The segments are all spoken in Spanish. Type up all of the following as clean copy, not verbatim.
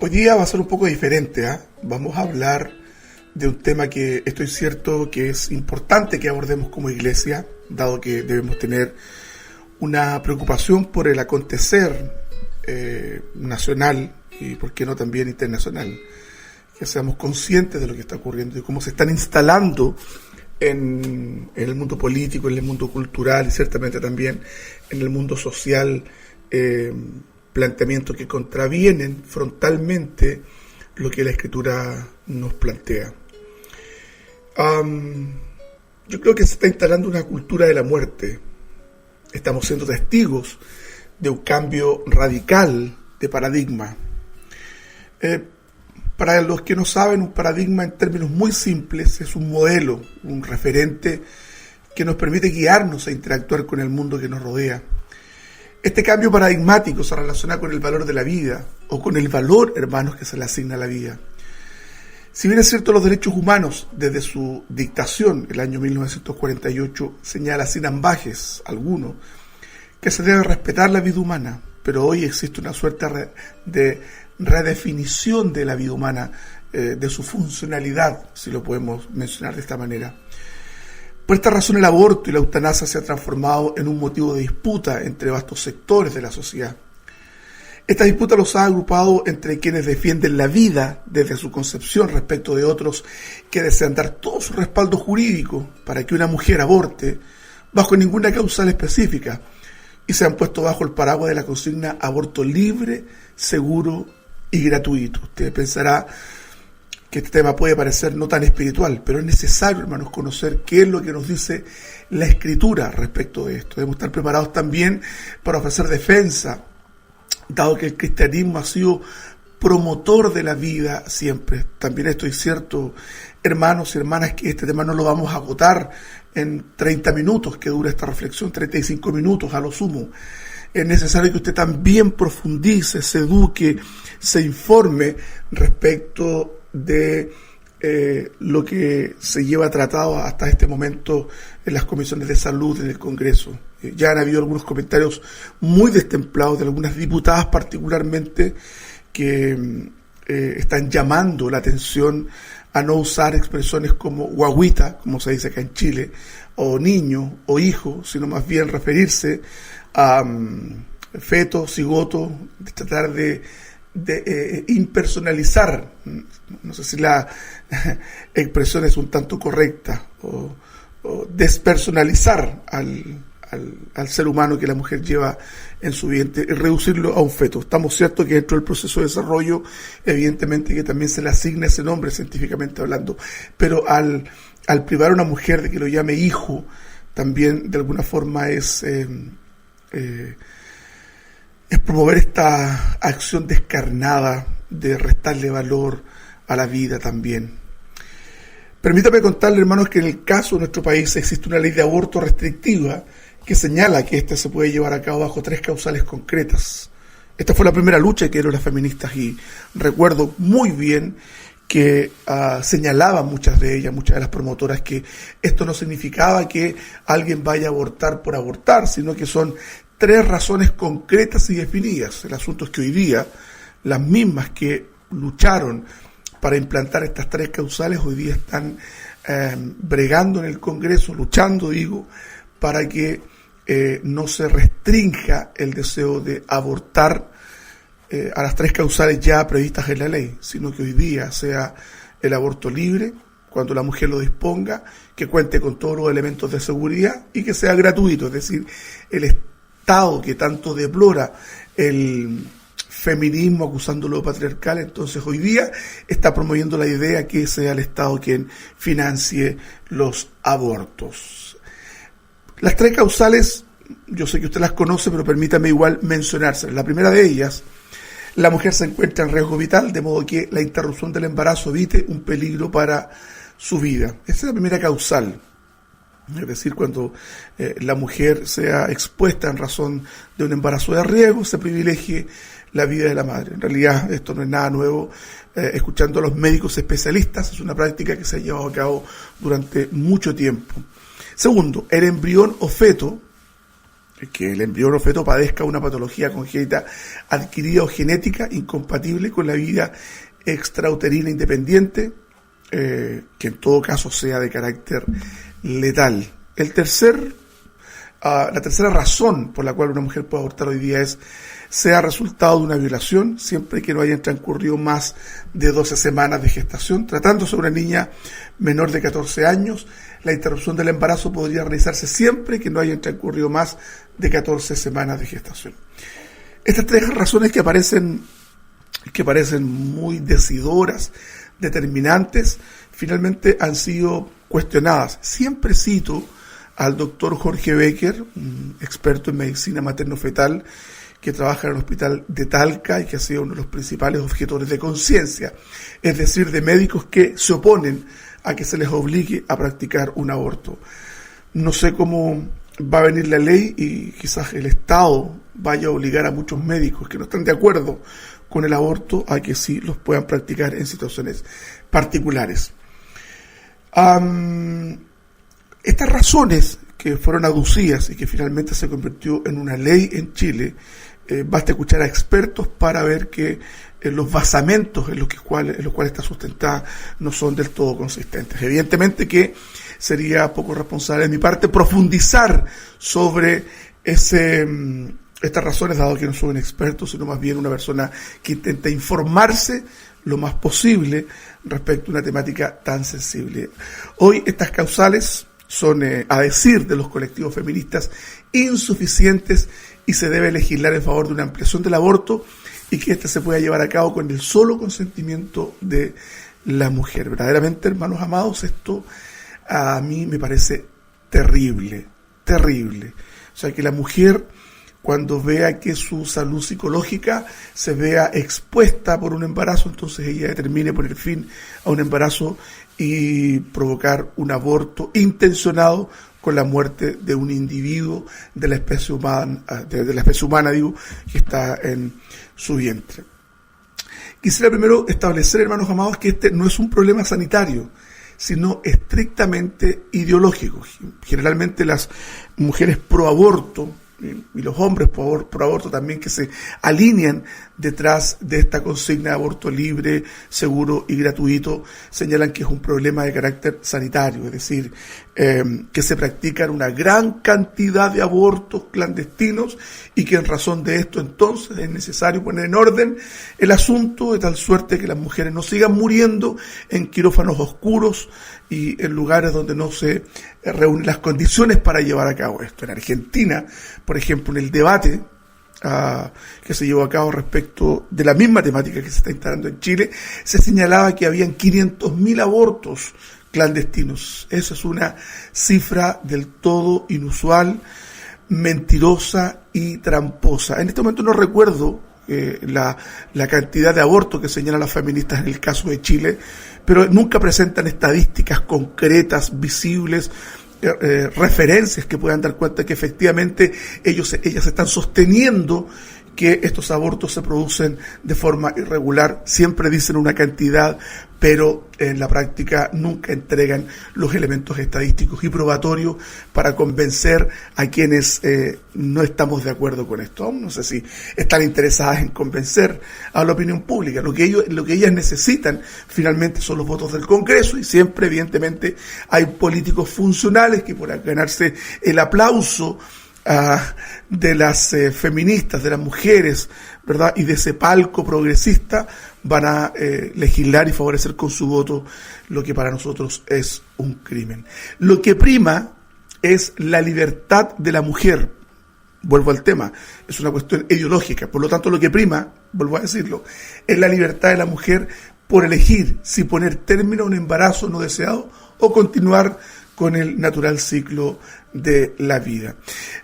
Hoy día va a ser un poco diferente, ¿eh? Vamos a hablar de un tema que estoy cierto que es importante que abordemos como iglesia, dado que debemos tener una preocupación por el acontecer nacional y, por qué no, también internacional. Que seamos conscientes de lo que está ocurriendo y cómo se están instalando en el mundo político, en el mundo cultural y ciertamente también en el mundo social, planteamientos que contravienen frontalmente lo que la Escritura nos plantea. Yo creo que se está instalando una cultura de la muerte. Estamos siendo testigos de un cambio radical de paradigma. Para los que no saben, un paradigma en términos muy simples es un modelo, un referente que nos permite guiarnos a interactuar con el mundo que nos rodea. Este cambio paradigmático se relaciona con el valor de la vida, o con el valor, hermanos, que se le asigna a la vida. Si bien es cierto, los derechos humanos, desde su dictación, el año 1948, señala sin ambages alguno que se debe respetar la vida humana, pero hoy existe una suerte de redefinición de la vida humana, de su funcionalidad, si lo podemos mencionar de esta manera. Por esta razón, el aborto y la eutanasia se ha transformado en un motivo de disputa entre vastos sectores de la sociedad. Esta disputa los ha agrupado entre quienes defienden la vida desde su concepción respecto de otros que desean dar todo su respaldo jurídico para que una mujer aborte bajo ninguna causal específica y se han puesto bajo el paraguas de la consigna aborto libre, seguro y gratuito. Usted pensará que este tema puede parecer no tan espiritual, pero es necesario, hermanos, conocer qué es lo que nos dice la Escritura respecto de esto. Debemos estar preparados también para ofrecer defensa, dado que el cristianismo ha sido promotor de la vida siempre. También estoy cierto, hermanos y hermanas, que este tema no lo vamos a agotar en 30 minutos que dura esta reflexión, 35 minutos a lo sumo. Es necesario que usted también profundice, se eduque, se informe respecto de lo que se lleva tratado hasta este momento en las comisiones de salud en el Congreso. Ya han habido algunos comentarios muy destemplados de algunas diputadas particularmente que están llamando la atención a no usar expresiones como guagüita, como se dice acá en Chile, o niño o hijo, sino más bien referirse a feto, cigoto, de tratar de impersonalizar, no sé si la expresión es un tanto correcta, o despersonalizar al ser humano que la mujer lleva en su vientre y reducirlo a un feto. Estamos ciertos que dentro del proceso de desarrollo, evidentemente que también se le asigna ese nombre científicamente hablando, pero al privar a una mujer de que lo llame hijo, también de alguna forma es promover esta acción descarnada de restarle valor a la vida también. Permítame contarle, hermanos, que en el caso de nuestro país existe una ley de aborto restrictiva que señala que éste se puede llevar a cabo bajo 3 causales concretas. Esta fue la primera lucha que dieron las feministas y recuerdo muy bien que señalaban muchas de las promotoras, que esto no significaba que alguien vaya a abortar por abortar, sino que son 3 razones concretas y definidas. El asunto es que hoy día las mismas que lucharon para implantar estas 3 causales hoy día están bregando en el Congreso, luchando, para que no se restrinja el deseo de abortar a las 3 causales ya previstas en la ley, sino que hoy día sea el aborto libre, cuando la mujer lo disponga, que cuente con todos los elementos de seguridad y que sea gratuito, es decir, el Estado que tanto deplora el feminismo acusándolo de patriarcal, entonces hoy día está promoviendo la idea que sea el Estado quien financie los abortos. Las 3 causales, yo sé que usted las conoce, pero permítame igual mencionárselas. La primera de ellas, la mujer se encuentra en riesgo vital, de modo que la interrupción del embarazo evite un peligro para su vida. Esa es la primera causal. Es decir, cuando la mujer sea expuesta en razón de un embarazo de riesgo, se privilegie la vida de la madre. En realidad, esto no es nada nuevo. Escuchando a los médicos especialistas, es una práctica que se ha llevado a cabo durante mucho tiempo. Segundo, el embrión o feto que el embrión o feto padezca una patología congénita adquirida o genética incompatible con la vida extrauterina independiente, que en todo caso sea de carácter letal. La tercera razón por la cual una mujer puede abortar hoy día sea resultado de una violación, siempre que no hayan transcurrido más de 12 semanas de gestación. Tratándose de una niña menor de 14 años, la interrupción del embarazo podría realizarse siempre que no hayan transcurrido más de 14 semanas de gestación. Estas tres razones que parecen muy decidoras, determinantes, finalmente han sido cuestionadas. Siempre cito al doctor Jorge Becker, un experto en medicina materno-fetal que trabaja en el hospital de Talca y que ha sido uno de los principales objetores de conciencia, es decir, de médicos que se oponen a que se les obligue a practicar un aborto. No sé cómo va a venir la ley y quizás el Estado vaya a obligar a muchos médicos que no están de acuerdo con el aborto a que sí los puedan practicar en situaciones particulares. Estas razones que fueron aducidas y que finalmente se convirtió en una ley en Chile, basta escuchar a expertos para ver que los basamentos en los cuales está sustentada no son del todo consistentes. Evidentemente que sería poco responsable de mi parte profundizar sobre estas razones, dado que no soy un experto, sino más bien una persona que intenta informarse lo más posible respecto a una temática tan sensible. Hoy estas causales son, a decir de los colectivos feministas, insuficientes y se debe legislar en favor de una ampliación del aborto y que éste se pueda llevar a cabo con el solo consentimiento de la mujer. Verdaderamente, hermanos amados, esto a mí me parece terrible, terrible. O sea, que la mujer, cuando vea que su salud psicológica se vea expuesta por un embarazo, entonces ella determine poner fin a un embarazo y provocar un aborto intencionado con la muerte de un individuo de la especie humana, que está en su vientre. Quisiera primero establecer, hermanos amados, que este no es un problema sanitario, sino estrictamente ideológico. Generalmente las mujeres pro aborto y los hombres pro aborto también, que se alinean detrás de esta consigna de aborto libre, seguro y gratuito, señalan que es un problema de carácter sanitario, es decir, que se practican una gran cantidad de abortos clandestinos y que en razón de esto entonces es necesario poner en orden el asunto de tal suerte que las mujeres no sigan muriendo en quirófanos oscuros y en lugares donde no se reúnen las condiciones para llevar a cabo esto. En Argentina, por ejemplo, en el debate que se llevó a cabo respecto de la misma temática que se está instalando en Chile, se señalaba que habían 500.000 abortos clandestinos. Esa es una cifra del todo inusual, mentirosa y tramposa. En este momento no recuerdo la cantidad de abortos que señalan las feministas en el caso de Chile, pero nunca presentan estadísticas concretas, visibles, referencias que puedan dar cuenta que efectivamente ellas están sosteniendo que estos abortos se producen de forma irregular. Siempre dicen una cantidad, pero en la práctica nunca entregan los elementos estadísticos y probatorios para convencer a quienes no estamos de acuerdo con esto. No sé si están interesadas en convencer a la opinión pública. Lo que ellas necesitan finalmente son los votos del Congreso, y siempre evidentemente hay políticos funcionales que por ganarse el aplauso de las feministas, de las mujeres, ¿verdad?, y de ese palco progresista, van a legislar y favorecer con su voto lo que para nosotros es un crimen. Lo que prima es la libertad de la mujer. Vuelvo al tema, es una cuestión ideológica. Por lo tanto, lo que prima, vuelvo a decirlo, es la libertad de la mujer por elegir si poner término a un embarazo no deseado o continuar con el natural ciclo de la vida.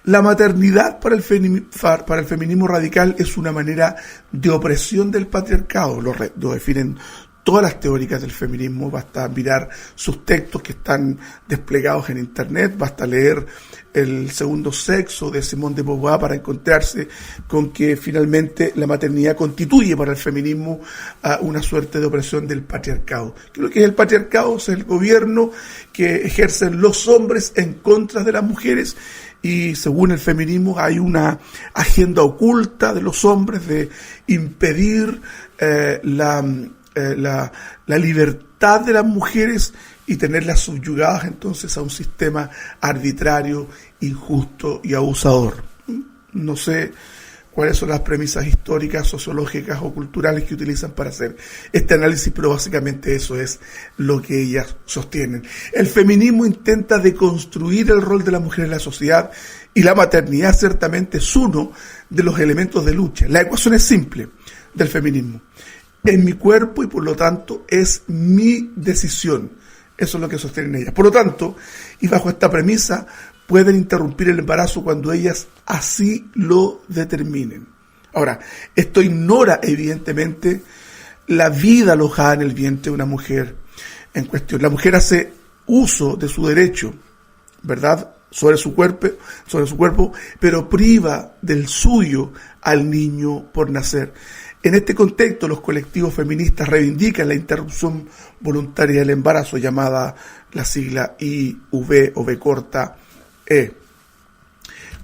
La maternidad para el feminismo radical es una manera de opresión del patriarcado, lo definen todas las teóricas del feminismo. Basta mirar sus textos que están desplegados en internet, basta leer El segundo sexo de Simone de Beauvoir para encontrarse con que finalmente la maternidad constituye para el feminismo una suerte de opresión del patriarcado. ¿Qué es lo que es el patriarcado? Es el gobierno que ejercen los hombres en contra de las mujeres y según el feminismo hay una agenda oculta de los hombres de impedir la libertad de las mujeres y tenerlas subyugadas entonces a un sistema arbitrario, injusto y abusador. No sé cuáles son las premisas históricas, sociológicas o culturales que utilizan para hacer este análisis, pero básicamente eso es lo que ellas sostienen. El feminismo intenta deconstruir el rol de la mujer en la sociedad y la maternidad ciertamente es uno de los elementos de lucha. La ecuación es simple del feminismo. Es mi cuerpo y por lo tanto es mi decisión. Eso es lo que sostienen ellas. Por lo tanto, y bajo esta premisa, pueden interrumpir el embarazo cuando ellas así lo determinen. Ahora, esto ignora evidentemente la vida alojada en el vientre de una mujer en cuestión. La mujer hace uso de su derecho, ¿verdad?, sobre su cuerpo, pero priva del suyo al niño por nacer. En este contexto, los colectivos feministas reivindican la interrupción voluntaria del embarazo, llamada la sigla IV o B corta E,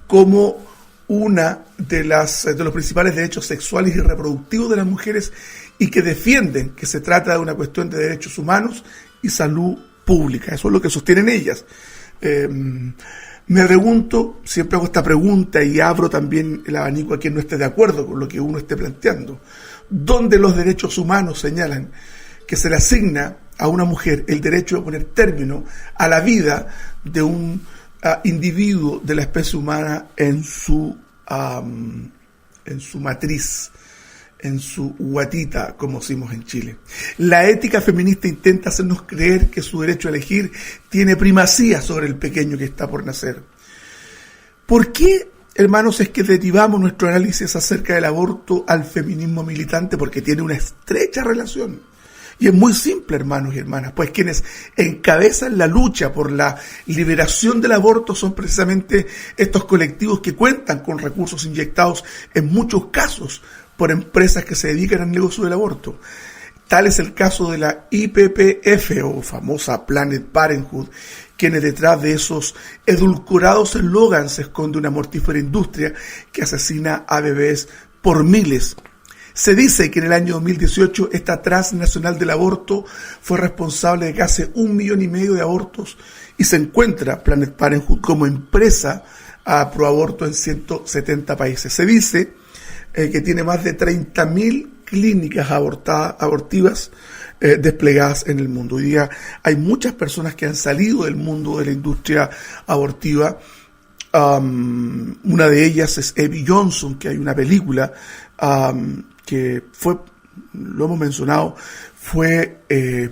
como una de los principales derechos sexuales y reproductivos de las mujeres y que defienden que se trata de una cuestión de derechos humanos y salud pública. Eso es lo que sostienen ellas. Me pregunto, siempre hago esta pregunta y abro también el abanico a quien no esté de acuerdo con lo que uno esté planteando. ¿Dónde los derechos humanos señalan que se le asigna a una mujer el derecho de poner término a la vida de un individuo de la especie humana en su matriz, en su guatita, como decimos en Chile? La ética feminista intenta hacernos creer que su derecho a elegir tiene primacía sobre el pequeño que está por nacer. ¿Por qué, hermanos, es que derivamos nuestro análisis acerca del aborto al feminismo militante? Porque tiene una estrecha relación. Y es muy simple, hermanos y hermanas, pues quienes encabezan la lucha por la liberación del aborto son precisamente estos colectivos que cuentan con recursos inyectados en muchos casos por empresas que se dedican al negocio del aborto. Tal es el caso de la IPPF o famosa Planned Parenthood, quienes detrás de esos edulcorados eslogans se esconde una mortífera industria que asesina a bebés por miles. Se dice que en el año 2018 esta transnacional del aborto fue responsable de casi 1,5 millones de abortos y se encuentra Planned Parenthood como empresa pro aborto en 170 países. Se dice que tiene más de 30.000 clínicas abortivas desplegadas en el mundo. Hoy día hay muchas personas que han salido del mundo de la industria abortiva. Una de ellas es Abby Johnson, que hay una película que fue, lo hemos mencionado, fue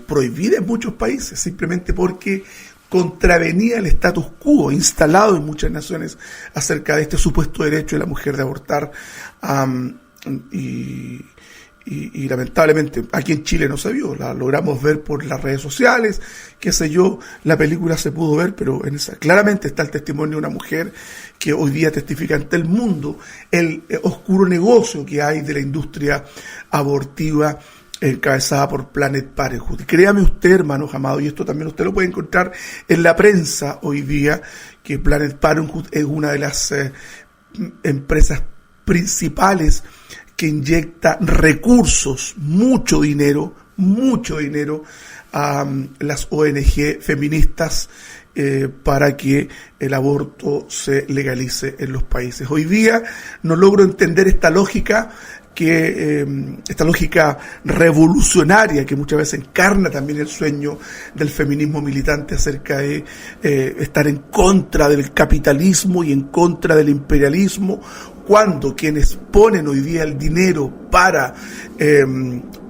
prohibida en muchos países simplemente porque contravenía el status quo instalado en muchas naciones acerca de este supuesto derecho de la mujer de abortar, y lamentablemente aquí en Chile no se vio, la logramos ver por las redes sociales, qué sé yo, la película se pudo ver, pero en esa claramente está el testimonio de una mujer que hoy día testifica ante el mundo el oscuro negocio que hay de la industria abortiva encabezada por Planned Parenthood. Créame usted, hermanos amados, y esto también usted lo puede encontrar en la prensa hoy día, que Planned Parenthood es una de las empresas principales que inyecta recursos, mucho dinero a las ONG feministas para que el aborto se legalice en los países. Hoy día no logro entender esta lógica revolucionaria que muchas veces encarna también el sueño del feminismo militante acerca de estar en contra del capitalismo y en contra del imperialismo, cuando quienes ponen hoy día el dinero para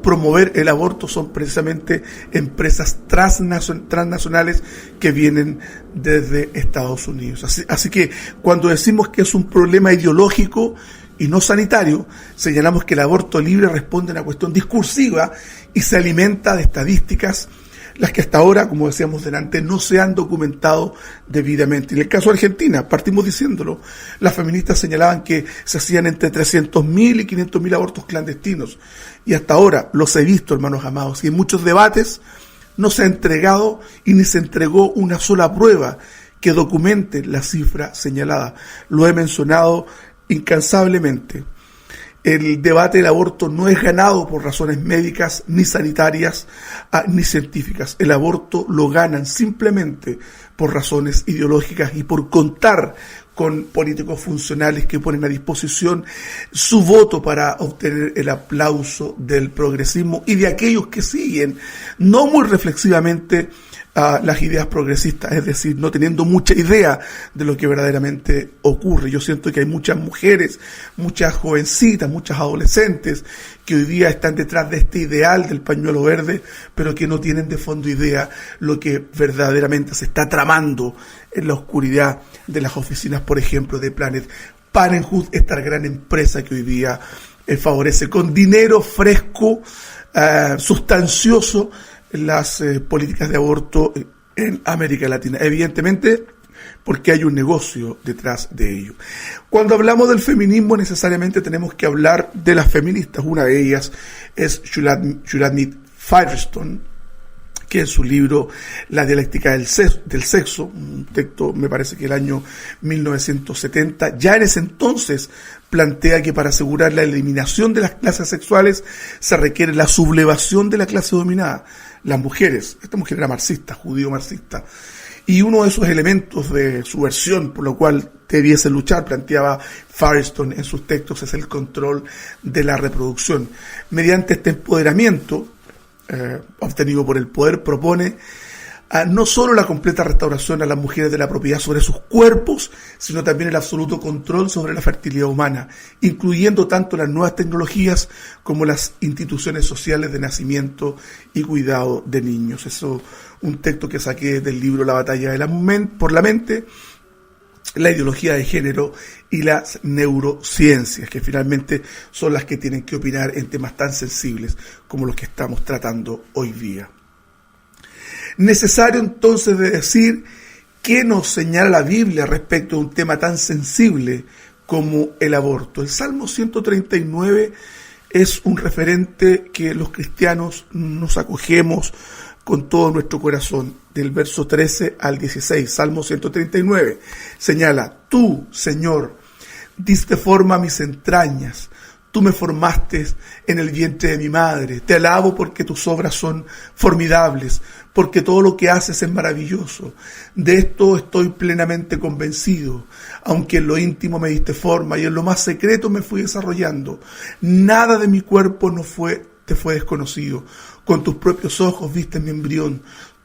promover el aborto son precisamente empresas transnacionales que vienen desde Estados Unidos. Así que cuando decimos que es un problema ideológico y no sanitario, señalamos que el aborto libre responde a una cuestión discursiva y se alimenta de estadísticas, las que hasta ahora, como decíamos delante, no se han documentado debidamente. En el caso de Argentina, partimos diciéndolo, las feministas señalaban que se hacían entre 300.000 y 500.000 abortos clandestinos. Y hasta ahora los he visto, hermanos amados, y en muchos debates no se ha entregado y ni se entregó una sola prueba que documente la cifra señalada. Lo he mencionado incansablemente. El debate del aborto no es ganado por razones médicas, ni sanitarias, ni científicas. El aborto lo ganan simplemente por razones ideológicas y por contar con políticos funcionales que ponen a disposición su voto para obtener el aplauso del progresismo y de aquellos que siguen, no muy reflexivamente, las ideas progresistas, es decir, no teniendo mucha idea de lo que verdaderamente ocurre. Yo siento que hay muchas mujeres, muchas jovencitas, muchas adolescentes que hoy día están detrás de este ideal del pañuelo verde, pero que no tienen de fondo idea lo que verdaderamente se está tramando en la oscuridad de las oficinas, por ejemplo, de Planned Parenthood, esta gran empresa que hoy día favorece con dinero fresco, sustancioso, las políticas de aborto en América Latina. Evidentemente, porque hay un negocio detrás de ello. Cuando hablamos del feminismo, necesariamente tenemos que hablar de las feministas. Una de ellas es Shulamit Firestone, que en su libro La dialéctica del sexo, un texto, me parece que el año 1970, ya en ese entonces plantea que para asegurar la eliminación de las clases sexuales se requiere la sublevación de la clase dominada, las mujeres. Esta mujer era marxista, judío marxista, y uno de esos elementos de su versión por lo cual debiese luchar, planteaba Firestone en sus textos, es el control de la reproducción. Mediante este empoderamiento obtenido por el poder, propone no solo la completa restauración a las mujeres de la propiedad sobre sus cuerpos, sino también el absoluto control sobre la fertilidad humana, incluyendo tanto las nuevas tecnologías como las instituciones sociales de nacimiento y cuidado de niños. Eso, un texto que saqué del libro La batalla por la mente, la ideología de género y las neurociencias, que finalmente son las que tienen que opinar en temas tan sensibles como los que estamos tratando hoy día. Necesario entonces de decir qué nos señala la Biblia respecto a un tema tan sensible como el aborto. El Salmo 139 es un referente que los cristianos nos acogemos con todo nuestro corazón. Del verso 13 al 16, Salmo 139, señala: Tú, Señor, diste forma a mis entrañas, tú me formaste en el vientre de mi madre. Te alabo porque tus obras son formidables, porque todo lo que haces es maravilloso. De esto estoy plenamente convencido. Aunque en lo íntimo me diste forma y en lo más secreto me fui desarrollando, nada de mi cuerpo te fue desconocido. Con tus propios ojos viste mi embrión.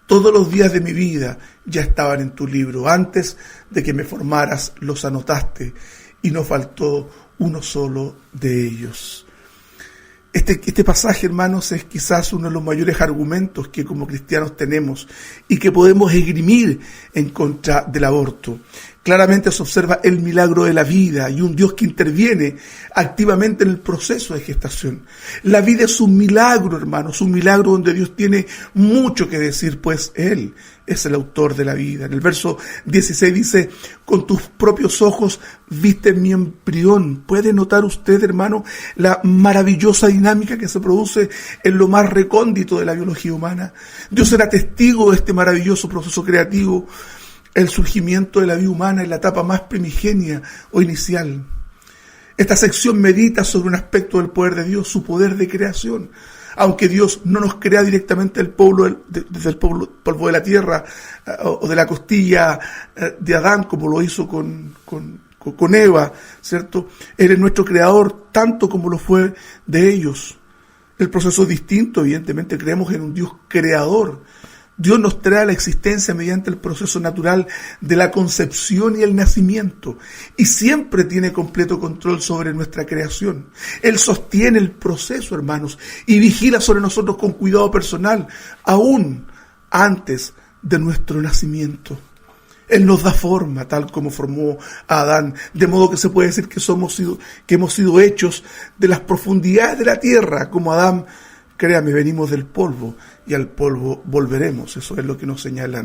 Todos los días de mi vida ya estaban en tu libro. Antes de que me formaras los anotaste y no faltó uno solo de ellos. Este pasaje, hermanos, es quizás uno de los mayores argumentos que como cristianos tenemos y que podemos esgrimir en contra del aborto. Claramente se observa el milagro de la vida y un Dios que interviene activamente en el proceso de gestación. La vida es un milagro, hermanos, un milagro donde Dios tiene mucho que decir, pues Él es el autor de la vida. En el verso 16 dice: con tus propios ojos viste mi embrión. ¿Puede notar usted, hermano, la maravillosa dinámica que se produce en lo más recóndito de la biología humana? Dios era testigo de este maravilloso proceso creativo, el surgimiento de la vida humana en la etapa más primigenia o inicial. Esta sección medita sobre un aspecto del poder de Dios, su poder de creación. Aunque Dios no nos crea directamente desde el polvo de la tierra o de la costilla de Adán, como lo hizo con Eva, ¿cierto? Él es nuestro creador tanto como lo fue de ellos. El proceso es distinto, evidentemente creemos en un Dios creador. Dios nos trae a la existencia mediante el proceso natural de la concepción y el nacimiento, y siempre tiene completo control sobre nuestra creación. Él sostiene el proceso, hermanos, y vigila sobre nosotros con cuidado personal, aún antes de nuestro nacimiento. Él nos da forma, tal como formó a Adán, de modo que se puede decir que hemos sido hechos de las profundidades de la tierra, como Adán. Créame, venimos del polvo y al polvo volveremos. Eso es lo que nos señala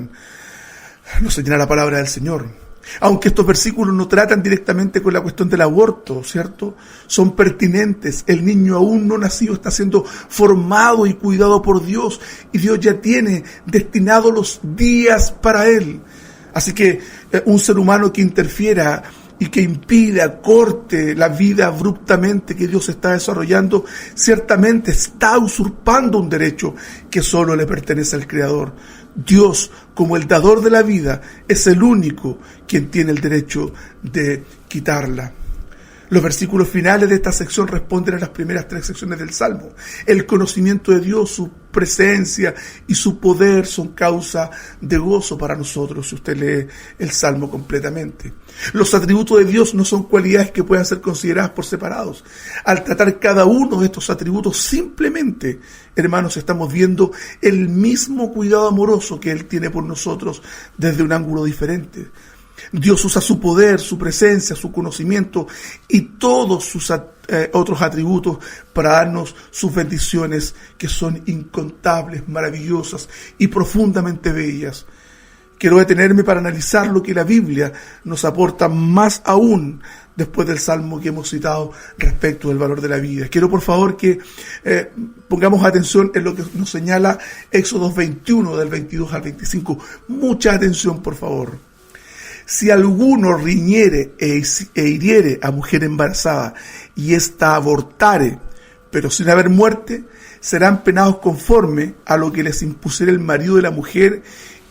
la palabra del Señor. Aunque estos versículos no tratan directamente con la cuestión del aborto, ¿cierto? Son pertinentes. El niño aún no nacido está siendo formado y cuidado por Dios, y Dios ya tiene destinados los días para él. Así que un ser humano que interfiera y que impida, corte la vida abruptamente que Dios está desarrollando, ciertamente está usurpando un derecho que solo le pertenece al Creador. Dios, como el dador de la vida, es el único quien tiene el derecho de quitarla. Los versículos finales de esta sección responden a las primeras 3 secciones del Salmo. El conocimiento de Dios, su presencia y su poder son causa de gozo para nosotros, si usted lee el Salmo completamente. Los atributos de Dios no son cualidades que puedan ser consideradas por separados. Al tratar cada uno de estos atributos, simplemente, hermanos, estamos viendo el mismo cuidado amoroso que Él tiene por nosotros desde un ángulo diferente. Dios usa su poder, su presencia, su conocimiento y todos sus otros atributos para darnos sus bendiciones, que son incontables, maravillosas y profundamente bellas. Quiero detenerme para analizar lo que la Biblia nos aporta más aún después del Salmo que hemos citado respecto del valor de la vida. Quiero por favor que pongamos atención en lo que nos señala Éxodo 21 del 22 al 25. Mucha atención, por favor. Si alguno riñere e hiriere a mujer embarazada y ésta abortare, pero sin haber muerte, serán penados conforme a lo que les impusiere el marido de la mujer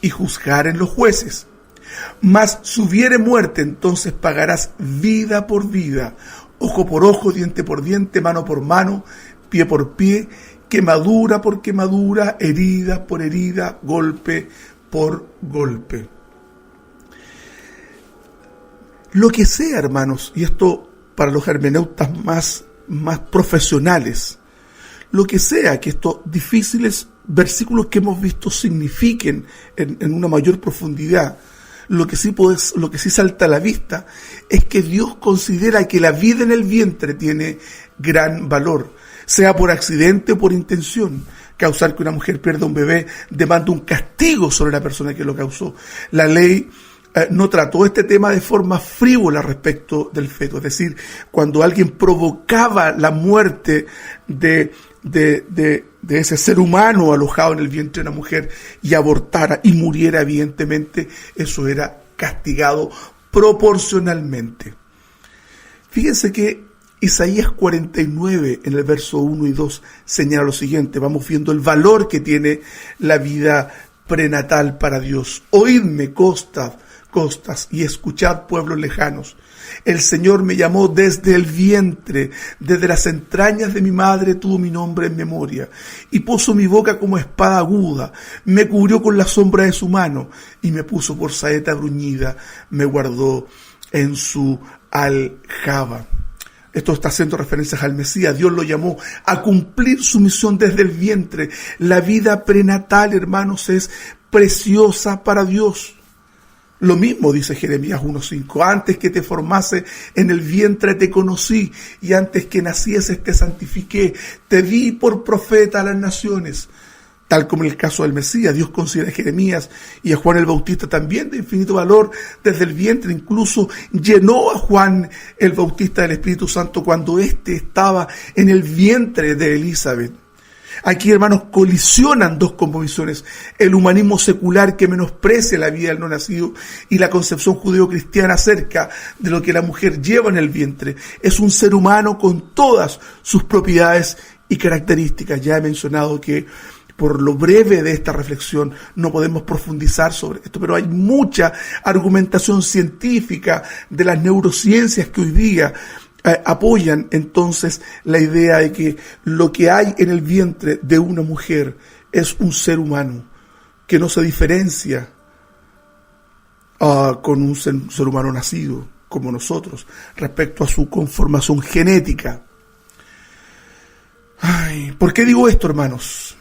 y juzgaren los jueces. Mas si hubiere muerte, entonces pagarás vida por vida, ojo por ojo, diente por diente, mano por mano, pie por pie, quemadura por quemadura, herida por herida, golpe por golpe. Lo que sea, hermanos, y esto para los hermeneutas más profesionales, lo que sea que estos difíciles versículos que hemos visto signifiquen en una mayor profundidad, lo que sí salta a la vista es que Dios considera que la vida en el vientre tiene gran valor, sea por accidente o por intención. Causar que una mujer pierda un bebé demanda un castigo sobre la persona que lo causó. La ley no trató este tema de forma frívola respecto del feto, es decir, cuando alguien provocaba la muerte de ese ser humano alojado en el vientre de una mujer y abortara y muriera, evidentemente, eso era castigado proporcionalmente. Fíjense que Isaías 49, en el verso 1 y 2, señala lo siguiente. Vamos viendo el valor que tiene la vida prenatal para Dios. Oídme, costas, y escuchad, pueblos lejanos. El Señor me llamó desde el vientre, desde las entrañas de mi madre tuvo mi nombre en memoria, y puso mi boca como espada aguda, me cubrió con la sombra de su mano, y me puso por saeta bruñida, me guardó en su aljaba. Esto está haciendo referencias al Mesías. Dios lo llamó a cumplir su misión desde el vientre. La vida prenatal, hermanos, es preciosa para Dios. Lo mismo dice Jeremías 1:5, antes que te formase en el vientre te conocí, y antes que nacieses te santifiqué, te di por profeta a las naciones. Tal como en el caso del Mesías, Dios considera a Jeremías y a Juan el Bautista también de infinito valor desde el vientre. Incluso llenó a Juan el Bautista del Espíritu Santo cuando éste estaba en el vientre de Elizabeth. Aquí, hermanos, colisionan dos convicciones: el humanismo secular que menosprecia la vida del no nacido y la concepción judeo-cristiana acerca de lo que la mujer lleva en el vientre. Es un ser humano con todas sus propiedades y características. Ya he mencionado que por lo breve de esta reflexión no podemos profundizar sobre esto, pero hay mucha argumentación científica de las neurociencias que hoy día apoyan entonces la idea de que lo que hay en el vientre de una mujer es un ser humano que no se diferencia con un ser humano nacido como nosotros respecto a su conformación genética. ¿Por qué digo esto, hermanos?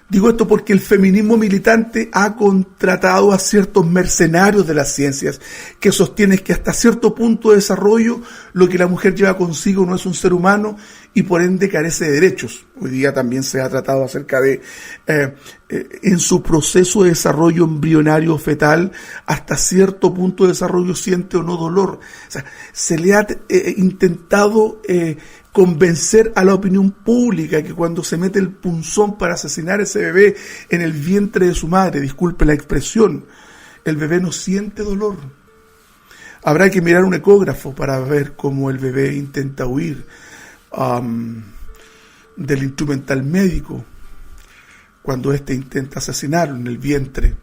Digo esto porque el feminismo militante ha contratado a ciertos mercenarios de las ciencias que sostienen que hasta cierto punto de desarrollo lo que la mujer lleva consigo no es un ser humano y por ende carece de derechos. Hoy día también se ha tratado acerca de, en su proceso de desarrollo embrionario fetal, hasta cierto punto de desarrollo siente o no dolor. O sea, se le ha intentado convencer a la opinión pública que cuando se mete el punzón para asesinar a ese bebé en el vientre de su madre, disculpe la expresión, el bebé no siente dolor. Habrá que mirar un ecógrafo para ver cómo el bebé intenta huir del instrumental médico cuando éste intenta asesinarlo en el vientre.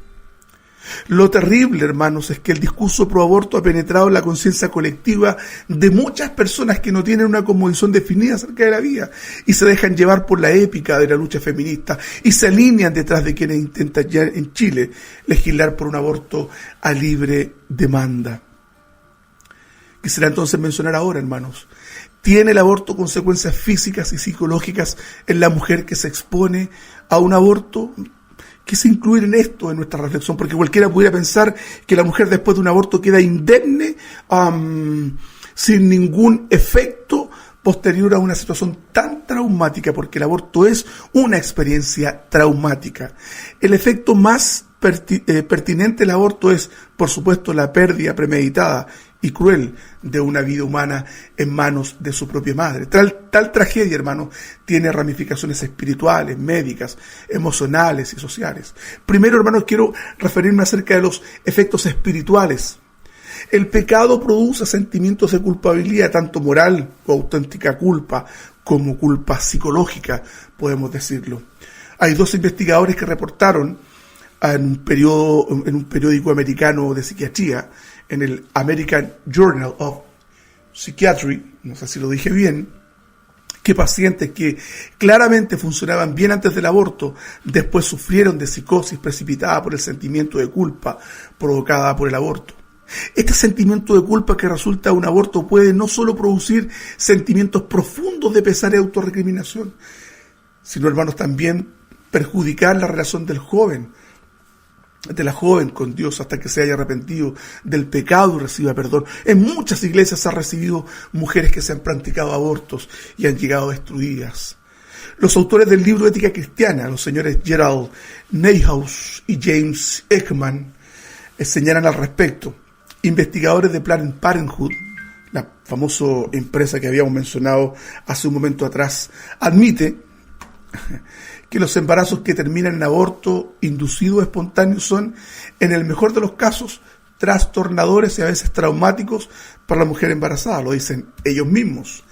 Lo terrible, hermanos, es que el discurso pro aborto ha penetrado en la conciencia colectiva de muchas personas que no tienen una cosmovisión definida acerca de la vida y se dejan llevar por la épica de la lucha feminista y se alinean detrás de quienes intentan ya en Chile legislar por un aborto a libre demanda. Quisiera entonces mencionar ahora, hermanos, ¿tiene el aborto consecuencias físicas y psicológicas en la mujer que se expone a un aborto? Quise incluir en esto, en nuestra reflexión, porque cualquiera pudiera pensar que la mujer después de un aborto queda indemne, sin ningún efecto posterior a una situación tan traumática, porque el aborto es una experiencia traumática. El efecto más pertinente del aborto es, por supuesto, la pérdida premeditada y cruel de una vida humana en manos de su propia madre. Tal tragedia, hermano, tiene ramificaciones espirituales, médicas, emocionales y sociales. Primero, hermanos, quiero referirme acerca de los efectos espirituales. El pecado produce sentimientos de culpabilidad, tanto moral o auténtica culpa, como culpa psicológica, podemos decirlo. Hay 2 investigadores que reportaron en un periódico americano de psiquiatría, en el American Journal of Psychiatry, no sé si lo dije bien, que pacientes que claramente funcionaban bien antes del aborto, después sufrieron de psicosis precipitada por el sentimiento de culpa provocada por el aborto. Este sentimiento de culpa que resulta de un aborto puede no solo producir sentimientos profundos de pesar y autorrecriminación, sino, hermanos, también perjudicar la relación de la joven con Dios hasta que se haya arrepentido del pecado y reciba perdón. En muchas iglesias se han recibido mujeres que se han practicado abortos y han llegado destruidas. Los autores del libro Ética Cristiana, los señores Gerald Neuhaus y James Ekman, señalan al respecto. Investigadores de Planned Parenthood, la famosa empresa que habíamos mencionado hace un momento atrás, admite que los embarazos que terminan en aborto inducido o espontáneo son, en el mejor de los casos, trastornadores y a veces traumáticos para la mujer embarazada. Lo dicen ellos mismos.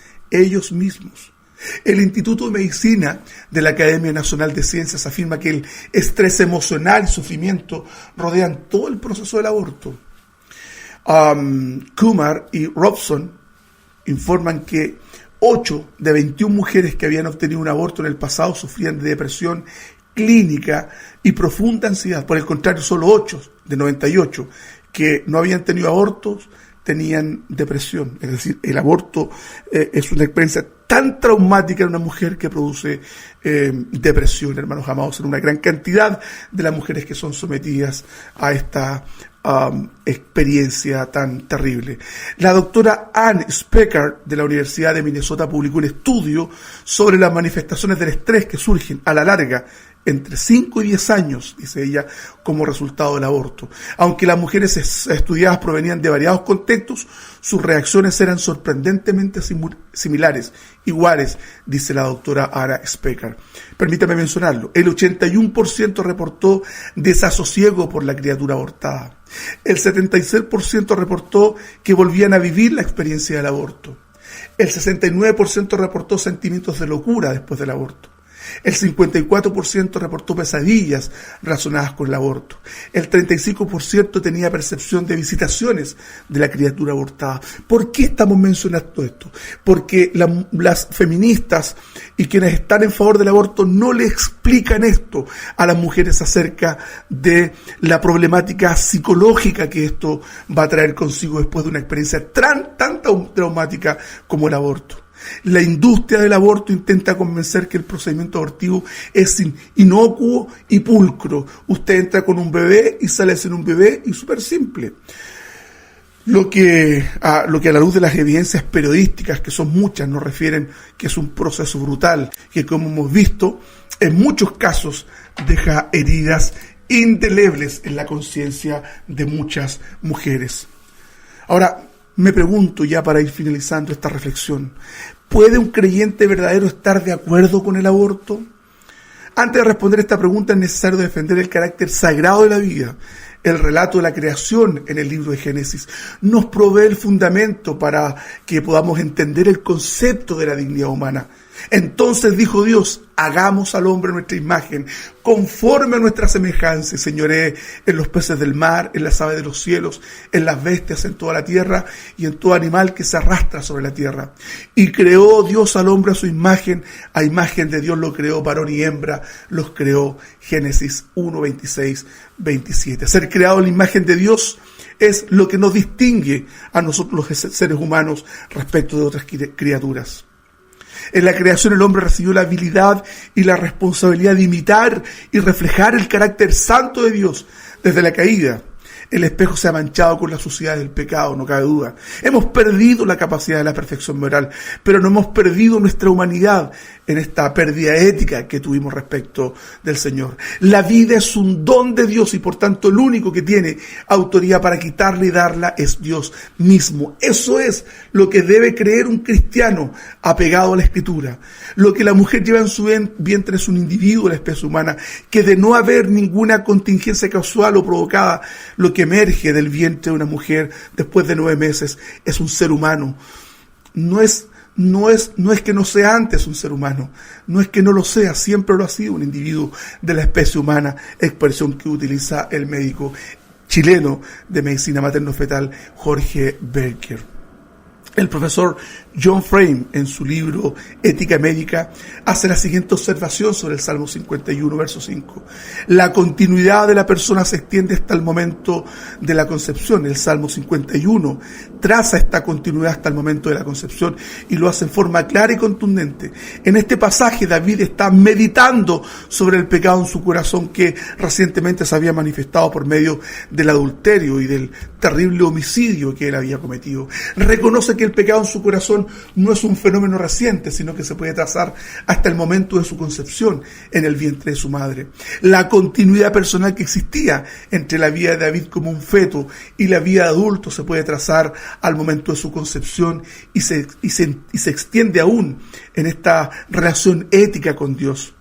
El Instituto de Medicina de la Academia Nacional de Ciencias afirma que el estrés emocional y sufrimiento rodean todo el proceso del aborto. Kumar y Robson informan que 8 de 21 mujeres que habían obtenido un aborto en el pasado sufrían de depresión clínica y profunda ansiedad. Por el contrario, solo 8 de 98 que no habían tenido abortos tenían depresión. Es decir, el aborto es una experiencia tan traumática en una mujer que produce depresión, hermanos amados, en una gran cantidad de las mujeres que son sometidas a esta experiencia tan terrible. La doctora Ann Speckard de la Universidad de Minnesota publicó un estudio sobre las manifestaciones del estrés que surgen a la larga entre 5 y 10 años, dice ella, como resultado del aborto. Aunque las mujeres estudiadas provenían de variados contextos, sus reacciones eran sorprendentemente similares, iguales, dice la doctora Ann Speckard. Permítame mencionarlo. El 81% reportó desasosiego por la criatura abortada. El 76% reportó que volvían a vivir la experiencia del aborto. El 69% reportó sentimientos de locura después del aborto. El 54% reportó pesadillas relacionadas con el aborto. El 35% tenía percepción de visitaciones de la criatura abortada. ¿Por qué estamos mencionando esto? Porque las feministas y quienes están en favor del aborto no le explican esto a las mujeres acerca de la problemática psicológica que esto va a traer consigo después de una experiencia tan traumática como el aborto. La industria del aborto intenta convencer que el procedimiento abortivo es inocuo y pulcro. Usted entra con un bebé y sale sin un bebé, y súper simple. Lo que a la luz de las evidencias periodísticas, que son muchas, nos refieren que es un proceso brutal, que como hemos visto, en muchos casos deja heridas indelebles en la conciencia de muchas mujeres. Ahora, me pregunto, ya para ir finalizando esta reflexión, ¿puede un creyente verdadero estar de acuerdo con el aborto? Antes de responder esta pregunta es necesario defender el carácter sagrado de la vida. el relato de la creación en el libro de Génesis nos provee el fundamento para que podamos entender el concepto de la dignidad humana. Entonces dijo Dios: hagamos al hombre nuestra imagen, conforme a nuestra semejanza, y señoree en los peces del mar, en las aves de los cielos, en las bestias, en toda la tierra, y en todo animal que se arrastra sobre la tierra. Y creó Dios al hombre a su imagen, a imagen de Dios lo creó, varón y hembra los creó. Génesis 1, 26, 27. Ser creado en la imagen de Dios es lo que nos distingue a nosotros los seres humanos respecto de otras criaturas. En la creación el hombre recibió la habilidad y la responsabilidad de imitar y reflejar el carácter santo de Dios. Desde la caída, el espejo se ha manchado con la suciedad del pecado, no cabe duda. Hemos perdido la capacidad de la perfección moral, pero no hemos perdido nuestra humanidad en esta pérdida ética que tuvimos respecto del Señor. La vida es un don de Dios y por tanto el único que tiene autoridad para quitarla y darla es Dios mismo. Eso es lo que debe creer un cristiano apegado a la Escritura. Lo que la mujer lleva en su vientre es un individuo de la especie humana que, de no haber ninguna contingencia causal o provocada, lo que emerge del vientre de una mujer después de 9 meses es un ser humano. No es que no sea antes un ser humano, no es que no lo sea, siempre lo ha sido un individuo de la especie humana, expresión que utiliza el médico chileno de medicina materno-fetal Jorge Berger. El profesor John Frame, en su libro Ética Médica, hace la siguiente observación sobre el Salmo 51, verso 5. La continuidad de la persona se extiende hasta el momento de la concepción. El Salmo 51 traza esta continuidad hasta el momento de la concepción y lo hace en forma clara y contundente. En este pasaje David está meditando sobre el pecado en su corazón que recientemente se había manifestado por medio del adulterio y del terrible homicidio que él había cometido. Reconoce que el pecado en su corazón no es un fenómeno reciente, sino que se puede trazar hasta el momento de su concepción en el vientre de su madre. La continuidad personal que existía entre la vida de David como un feto y la vida de adulto se puede trazar al momento de su concepción y se extiende aún en esta relación ética con Dios.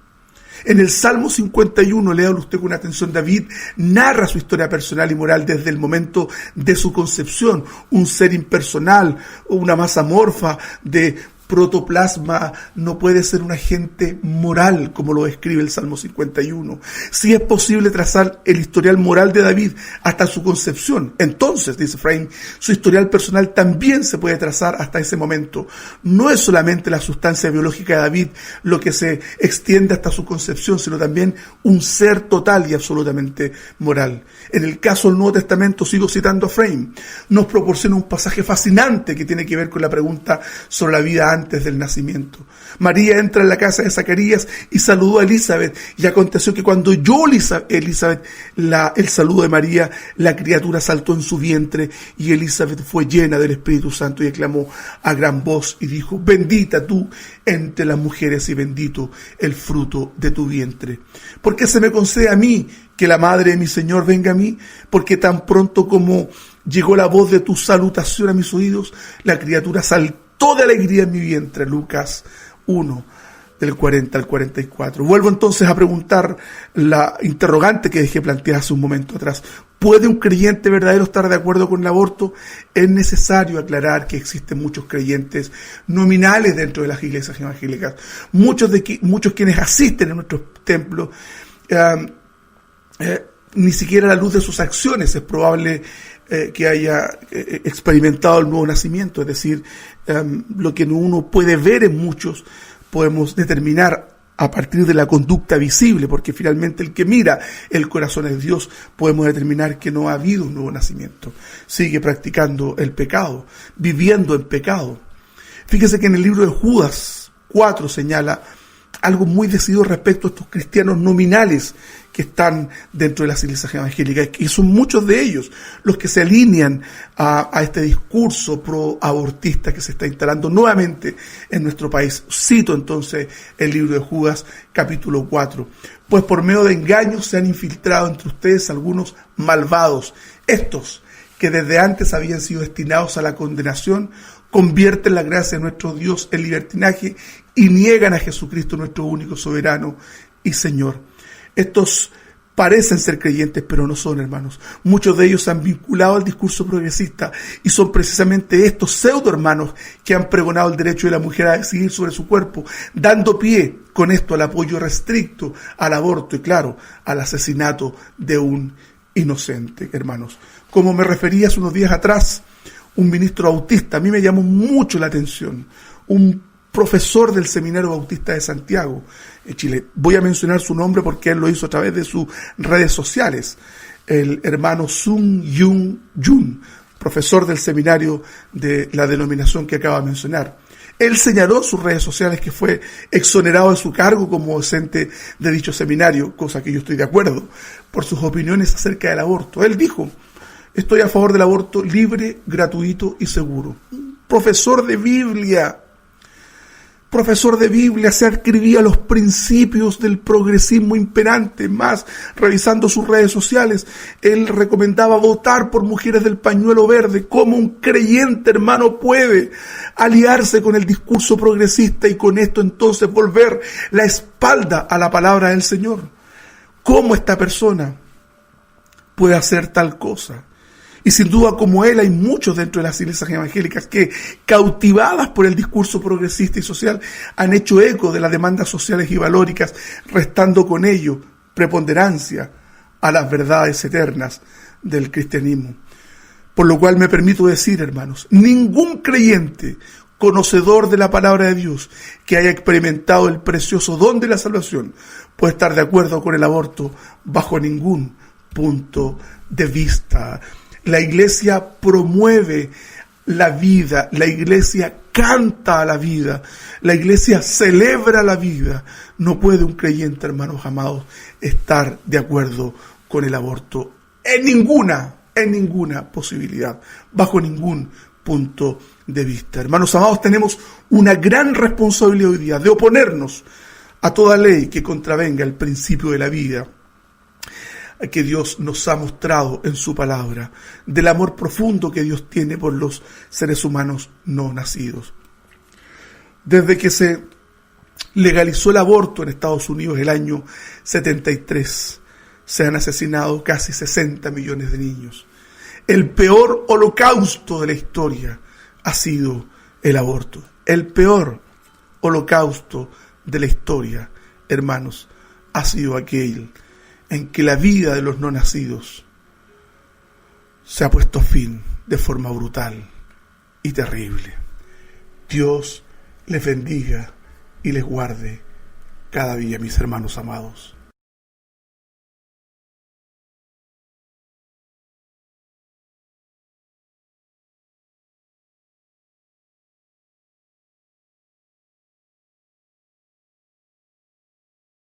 En el Salmo 51, léalo usted con atención, David narra su historia personal y moral desde el momento de su concepción. Un ser impersonal, una masa amorfa de protoplasma no puede ser un agente moral, como lo describe el Salmo 51. Si es posible trazar el historial moral de David hasta su concepción, entonces, dice Frame, su historial personal también se puede trazar hasta ese momento. No es solamente la sustancia biológica de David lo que se extiende hasta su concepción, sino también un ser total y absolutamente moral. En el caso del Nuevo Testamento, sigo citando a Frame, nos proporciona un pasaje fascinante que tiene que ver con la pregunta sobre la vida antes del nacimiento. María entra en la casa de Zacarías y saludó a Elizabeth, y aconteció que cuando oyó Elizabeth el saludo de María, la criatura saltó en su vientre, y Elizabeth fue llena del Espíritu Santo y exclamó a gran voz y dijo: bendita tú entre las mujeres y bendito el fruto de tu vientre. ¿Por qué se me concede a mí que la madre de mi Señor venga a mí? Porque tan pronto como llegó la voz de tu salutación a mis oídos, la criatura saltó de alegría en mi vientre. Lucas 1, del 40 al 44. Vuelvo entonces a preguntar la interrogante que dejé planteada hace un momento atrás. ¿Puede un creyente verdadero estar de acuerdo con el aborto? Es necesario aclarar que existen muchos creyentes nominales dentro de las iglesias evangélicas. Muchos quienes asisten a nuestros templos, ni siquiera a la luz de sus acciones es probable que haya experimentado el nuevo nacimiento. Es decir, lo que uno puede ver en muchos podemos determinar a partir de la conducta visible, porque finalmente el que mira el corazón es Dios. Podemos determinar que no ha habido un nuevo nacimiento, sigue practicando el pecado, viviendo en pecado. Fíjese que en el libro de Judas 4 señala algo muy decidido respecto a estos cristianos nominales que están dentro de las iglesias evangélicas, y son muchos de ellos los que se alinean a este discurso pro-abortista que se está instalando nuevamente en nuestro país. Cito entonces el libro de Judas, capítulo 4. Pues por medio de engaños se han infiltrado entre ustedes algunos malvados. Estos, que desde antes habían sido destinados a la condenación, convierten la gracia de nuestro Dios en libertinaje y niegan a Jesucristo, nuestro único soberano y Señor. Estos parecen ser creyentes, pero no son, hermanos. Muchos de ellos se han vinculado al discurso progresista y son precisamente estos pseudo hermanos que han pregonado el derecho de la mujer a decidir sobre su cuerpo, dando pie con esto al apoyo restricto al aborto y, claro, al asesinato de un inocente, hermanos. Como me refería hace unos días atrás, un ministro bautista, a mí me llamó mucho la atención, un profesor del Seminario Bautista de Santiago, en Chile. Voy a mencionar su nombre porque él lo hizo a través de sus redes sociales. El hermano Sun Young Jun, profesor del seminario de la denominación que acaba de mencionar. Él señaló en sus redes sociales que fue exonerado de su cargo como docente de dicho seminario, cosa que yo estoy de acuerdo, por sus opiniones acerca del aborto. Él dijo: estoy a favor del aborto libre, gratuito y seguro. Profesor de Biblia, se adscribía a los principios del progresismo imperante. Más, revisando sus redes sociales, él recomendaba votar por mujeres del pañuelo verde. ¿Cómo un creyente, hermano, puede aliarse con el discurso progresista y con esto entonces volver la espalda a la palabra del Señor? ¿Cómo esta persona puede hacer tal cosa? Y sin duda, como él, hay muchos dentro de las iglesias evangélicas que, cautivadas por el discurso progresista y social, han hecho eco de las demandas sociales y valóricas, restando con ello preponderancia a las verdades eternas del cristianismo. Por lo cual me permito decir, hermanos, ningún creyente conocedor de la palabra de Dios que haya experimentado el precioso don de la salvación puede estar de acuerdo con el aborto bajo ningún punto de vista. La iglesia promueve la vida, la iglesia canta a la vida, la iglesia celebra la vida. No puede un creyente, hermanos amados, estar de acuerdo con el aborto en ninguna posibilidad, bajo ningún punto de vista. Hermanos amados, tenemos una gran responsabilidad hoy día de oponernos a toda ley que contravenga el principio de la vida que Dios nos ha mostrado en su palabra, del amor profundo que Dios tiene por los seres humanos no nacidos. Desde que se legalizó el aborto en Estados Unidos el año 73, se han asesinado casi 60 millones de niños. El peor holocausto de la historia ha sido el aborto. El peor holocausto de la historia, hermanos, ha sido aquel en que la vida de los no nacidos se ha puesto fin de forma brutal y terrible. Dios les bendiga y les guarde cada día, mis hermanos amados.